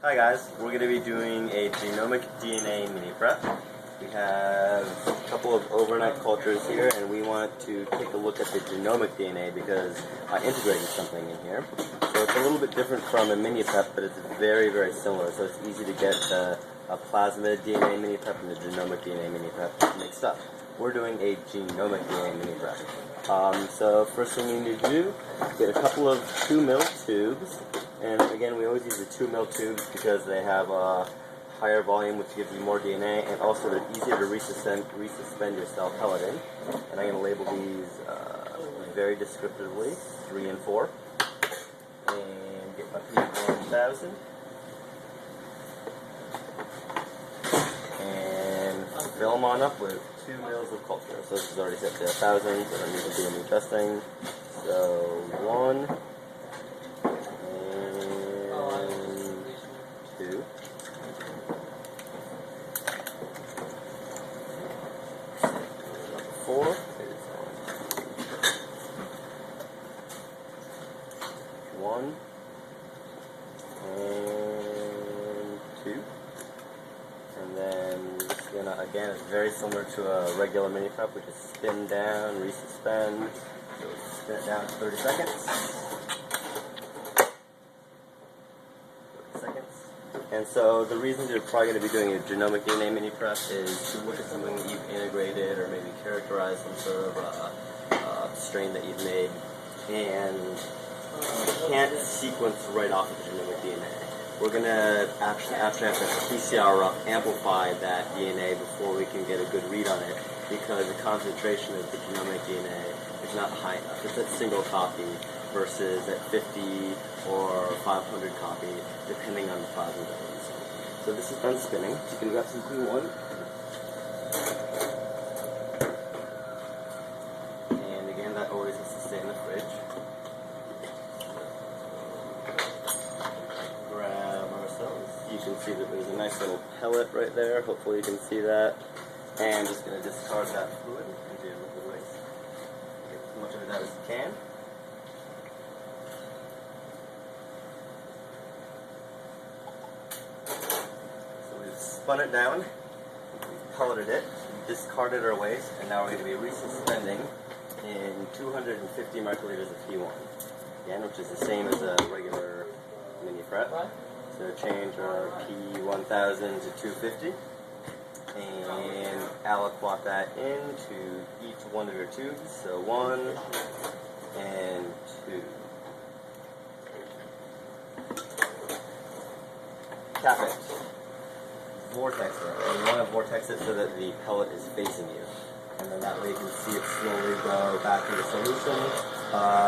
Hi guys, we're going to be doing a genomic DNA mini prep. We have a couple of overnight cultures here and we want to take a look at the genomic DNA because I integrated something in here. So it's a little bit different from a mini prep, but it's very, very similar. So it's easy to get a plasmid DNA mini prep and the genomic DNA mini prep mixed up. We're doing a genomic DNA mini prep. So first thing you need to do, get a couple of 2 mil tubes. And again, we always use the 2 mil tubes because they have a higher volume, which gives you more DNA, and also they're easier to resuspend your cell pellet in. And I'm going to label these very descriptively, 3 and 4. And get my P1000. And fill them on up with 2 mils of culture. So this is already set to 1,000, so I don't need to do any testing. So 1. 4 is 1 and 2, and then just gonna, again, it's very similar to a regular mini prep. We just spin down, resuspend, so spin it down to 30 seconds. 30 seconds. And so the reason you're probably going to be doing a genomic DNA mini prep is to look at something that you've integrated or maybe characterize some sort of strain that you've made, and you can't sequence right off of the genomic DNA. We're going to actually have to PCR amplify that DNA before we can get a good read on it, because the concentration of the genomic DNA is not high enough. It's a single copy versus at 50 or 500 copy, depending on the plasma that we're using. So this is done spinning. So you can grab some P1. And again, that always has to stay in the fridge. Grab ourselves. You can see that there's a nice little pellet right there. Hopefully you can see that. And just going to discard that fluid into your liquid waste. Get as much of it out as you can. Spun it down, we pelleted it, we discarded our waste, and now we're going to be resuspending in 250 microliters of P1. Again, which is the same as a regular mini prep. So change our P1000 to 250 and aliquot that into each one of your tubes. So 1 and 2. Cap it. Vortex it, and you want to vortex it so that the pellet is facing you, and then that way you can see it slowly go back into solution.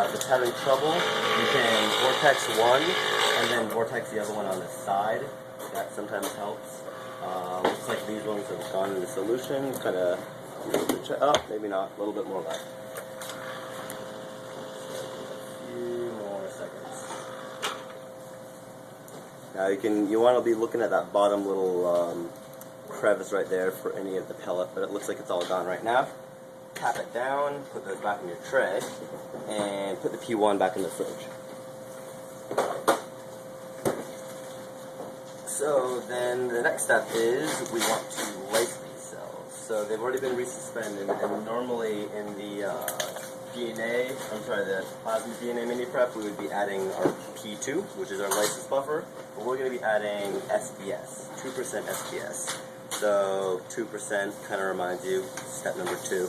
If it's having trouble, you can vortex one and then vortex the other one on the side. That sometimes helps. Looks like these ones have gone into solution. Kind of a little bit up, maybe not, a little bit more left. A few more seconds. Now you want to be looking at that bottom little crevice right there for any of the pellet, but it looks like it's all gone right now. Tap it down, put those back in your tray, and put the P1 back in the fridge. So then the next step is we want to lyse these cells. So they've already been resuspended, and normally in the the plasma DNA mini prep, we would be adding our P2, which is our lysis buffer, but we're going to be adding SBS, 2% SBS. So 2% kind of reminds you, step number 2,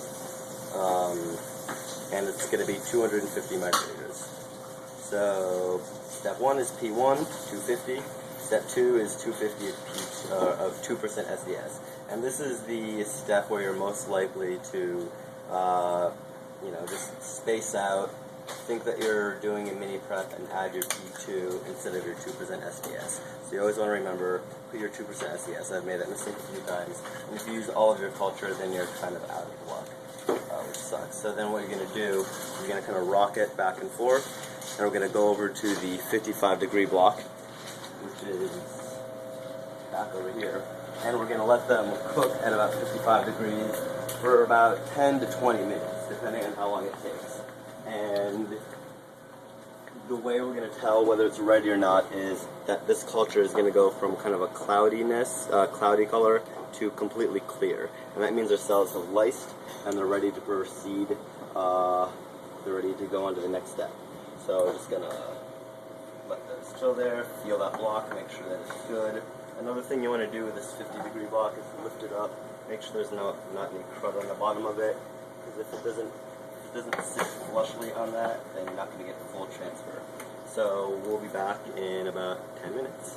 and it's going to be 250 microliters. So step 1 is P1, 250. Step 2 is 250 of 2% SDS. And this is the step where you're most likely to just space out, think that you're doing a mini prep and add your P2 instead of your 2% SDS. So you always want to remember, put your 2% SDS. I've made that mistake a few times. And if you use all of your culture, then you're kind of out of luck, which sucks. So then what you're going to do, you're going to kind of rock it back and forth, and we're going to go over to the 55-degree block, which is back over here. And we're going to let them cook at about 55 degrees for about 10 to 20 minutes, depending on how long it takes. And the way we're going to tell whether it's ready or not is that this culture is going to go from kind of a cloudy color to completely clear. And that means our cells have lysed and they're ready to proceed, they're ready to go on to the next step. So we're just going to let this chill there, feel that block, make sure that it's good. Another thing you want to do with this 50-degree block is lift it up, make sure there's not any crud on the bottom of it, because if it doesn't sit flushly on that, then you're not going to get full transfer. So we'll be back in about 10 minutes.